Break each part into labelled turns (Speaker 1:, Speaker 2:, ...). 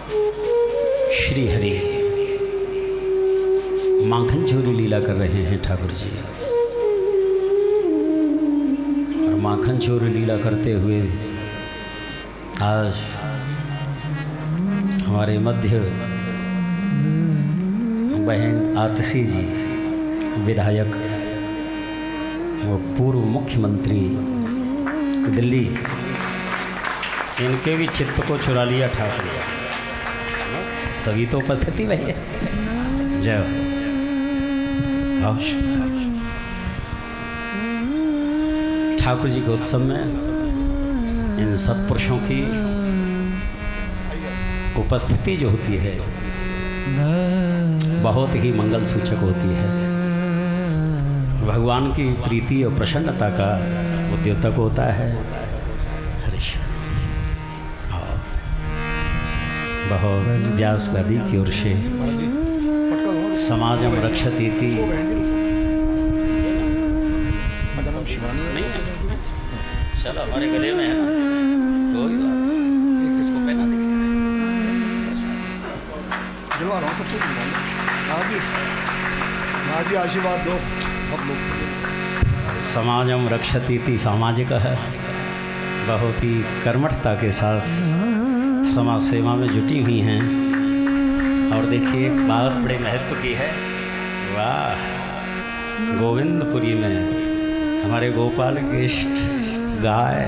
Speaker 1: श्री हरि माखन चोरी लीला कर रहे हैं ठाकुर जी, और माखन चोरी लीला करते हुए आज हमारे मध्य बहन आतिशी जी विधायक वो पूर्व मुख्यमंत्री दिल्ली, इनके भी चित्त को चुरा लिया ठाकुर जी, तभी तो उपस्थिति वही है। जय ठाकुर जी के उत्सव में इन सत्पुरुषों की उपस्थिति जो होती है बहुत ही मंगल सूचक होती है। भगवान की प्रीति और प्रसन्नता का उद्योतक होता है। हरीश बहुत व्यास गादी की ओर से समाजम रक्षतीति चलो हमारे गले में है ना, कोई इसको पहना
Speaker 2: दिलवा रहा हूँ सबसे जी आशीर्वाद दो आप लोग।
Speaker 1: समाजम रक्षतीति सामाजिक है, बहुत ही कर्मठता के साथ समाज सेवा में जुटी हुई हैं। और देखिए एक बात बड़े महत्व की है, वाह, गोविंदपुरी में हमारे गोपाल के इष्ट गाय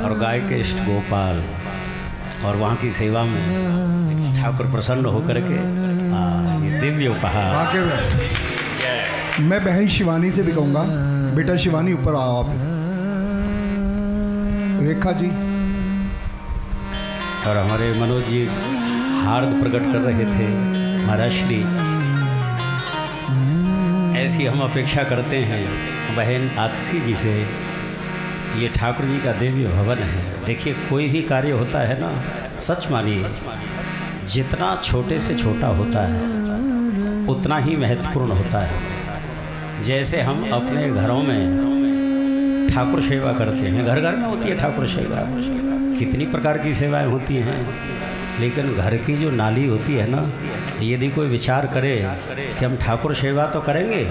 Speaker 1: और गाय के इष्ट गोपाल, और वहाँ की सेवा में ठाकुर प्रसन्न होकर के ये दिव्य उपहार।
Speaker 2: मैं बहन शिवानी से भी कहूँगा, बेटा शिवानी ऊपर आओ आप। रेखा जी
Speaker 1: और हमारे मनोज जी हार्द प्रकट कर रहे थे। महाराज श्री ऐसी हम अपेक्षा करते हैं बहन आतिशी जी से। ये ठाकुर जी का दिव्य भवन है। देखिए कोई भी कार्य होता है ना, सच मानिए जितना छोटे से छोटा होता है उतना ही महत्वपूर्ण होता है। जैसे हम अपने घरों में ठाकुर सेवा करते हैं, घर घर में होती है ठाकुर सेवा, कितनी प्रकार की सेवाएं होती हैं, लेकिन घर की जो नाली होती है ना, यदि कोई विचार करे कि हम ठाकुर सेवा तो करेंगे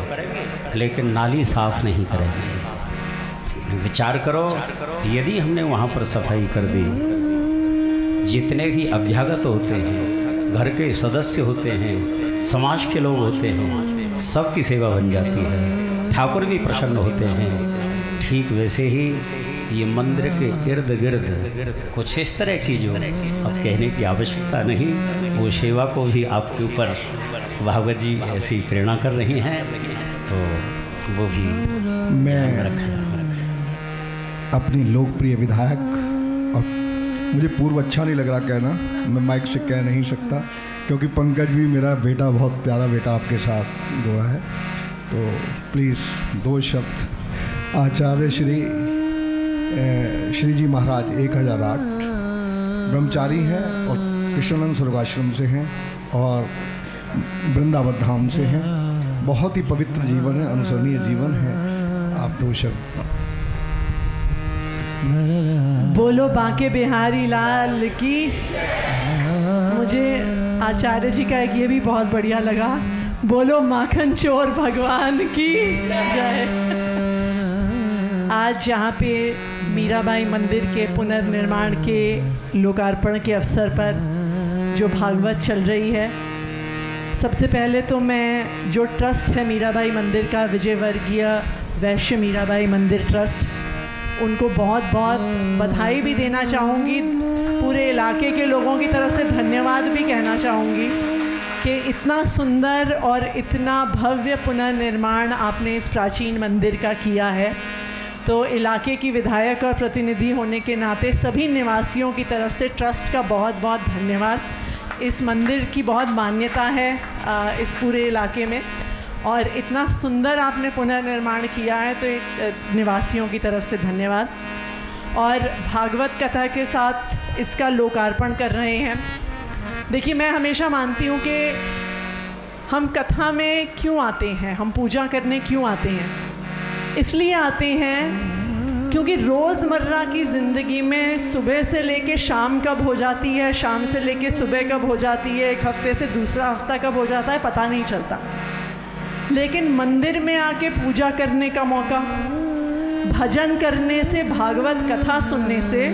Speaker 1: लेकिन नाली साफ नहीं करेंगे, विचार करो यदि हमने वहाँ पर सफाई कर दी, जितने भी अभ्यागत होते हैं, घर के सदस्य होते हैं, समाज के लोग होते हैं, सबकी सेवा बन जाती है, ठाकुर भी प्रसन्न होते हैं। ठीक वैसे ही ये मंदिर के इर्द गिर्द कुछ इस तरह की जो अब कहने की आवश्यकता नहीं, वो सेवा को भी आपके ऊपर भागवत जी ऐसी प्रेरणा कर रही हैं, तो वो भी
Speaker 2: मैं अपनी लोकप्रिय विधायक, और मुझे पूर्व अच्छा नहीं लग रहा कहना, मैं माइक से कह नहीं सकता क्योंकि पंकज भी मेरा बेटा, बहुत प्यारा बेटा आपके साथ हुआ है, तो प्लीज़ दो शब्द। आचार्य श्री जी महाराज 1008 ब्रह्मचारी हैं और कृष्णानंद स्वर्गाश्रम से हैं और वृंदावन धाम से हैं। बहुत ही पवित्र जीवन है, अनुसरणीय जीवन है। आप दो शब्द।
Speaker 3: बोलो बांके बिहारी लाल की। मुझे आचार्य जी का एक ये भी बहुत बढ़िया लगा, बोलो माखन चोर भगवान की जय। आज यहाँ पे मीराबाई मंदिर के पुनर्निर्माण के लोकार्पण के अवसर पर जो भागवत चल रही है, सबसे पहले तो मैं जो ट्रस्ट है मीराबाई मंदिर का, विजयवर्गीय वैश्य मीराबाई मंदिर ट्रस्ट, उनको बहुत बहुत बधाई भी देना चाहूँगी। पूरे इलाके के लोगों की तरफ से धन्यवाद भी कहना चाहूँगी कि इतना सुंदर और इतना भव्य पुनर्निर्माण आपने इस प्राचीन मंदिर का किया है। तो इलाके की विधायक और प्रतिनिधि होने के नाते सभी निवासियों की तरफ से ट्रस्ट का बहुत बहुत धन्यवाद। इस मंदिर की बहुत मान्यता है इस पूरे इलाके में, और इतना सुंदर आपने पुनर्निर्माण किया है, तो निवासियों की तरफ से धन्यवाद। और भागवत कथा के साथ इसका लोकार्पण कर रहे हैं। देखिए, मैं हमेशा मानती हूँ कि हम कथा में क्यों आते हैं, हम पूजा करने क्यों आते हैं। इसलिए आते हैं क्योंकि रोज़मर्रा की ज़िंदगी में सुबह से लेके शाम कब हो जाती है, शाम से लेके सुबह कब हो जाती है, एक हफ्ते से दूसरा हफ्ता कब हो जाता है, पता नहीं चलता। लेकिन मंदिर में आके पूजा करने का मौका, भजन करने से, भागवत कथा सुनने से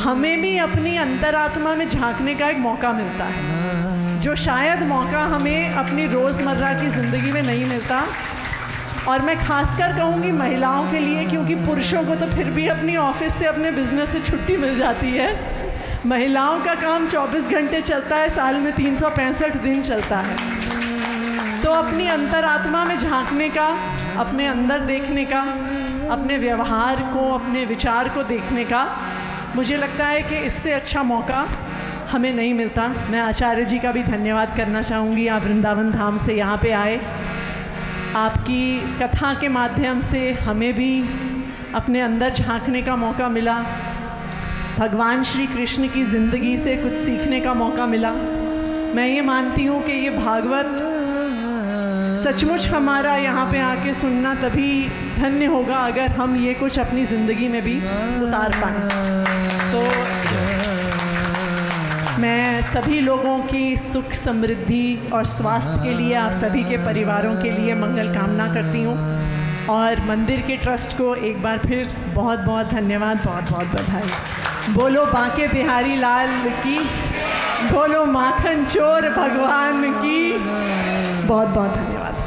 Speaker 3: हमें भी अपनी अंतरात्मा में झांकने का एक मौका मिलता है, जो शायद मौका हमें अपनी रोज़मर्रा की ज़िंदगी में नहीं मिलता। और मैं खासकर कहूँगी महिलाओं के लिए, क्योंकि पुरुषों को तो फिर भी अपनी ऑफिस से, अपने बिजनेस से छुट्टी मिल जाती है। महिलाओं का काम 24 घंटे चलता है, साल में 365 दिन चलता है। तो अपनी अंतरात्मा में झांकने का, अपने अंदर देखने का, अपने व्यवहार को, अपने विचार को देखने का, मुझे लगता है कि इससे अच्छा मौका हमें नहीं मिलता। मैं आचार्य जी का भी धन्यवाद करना चाहूँगी। आप वृंदावन धाम से यहाँ पे आए, आपकी कथा के माध्यम से हमें भी अपने अंदर झांकने का मौका मिला, भगवान श्री कृष्ण की ज़िंदगी से कुछ सीखने का मौका मिला। मैं ये मानती हूँ कि ये भागवत सचमुच हमारा यहाँ पे आके सुनना तभी धन्य होगा अगर हम ये कुछ अपनी ज़िंदगी में भी उतार पाएँ। तो मैं सभी लोगों की सुख, समृद्धि और स्वास्थ्य के लिए, आप सभी के परिवारों के लिए मंगल कामना करती हूँ। और मंदिर के ट्रस्ट को एक बार फिर बहुत बहुत धन्यवाद, बहुत बहुत बधाई। बोलो बांके बिहारी लाल की, बोलो माखन चोर भगवान की। बहुत बहुत धन्यवाद।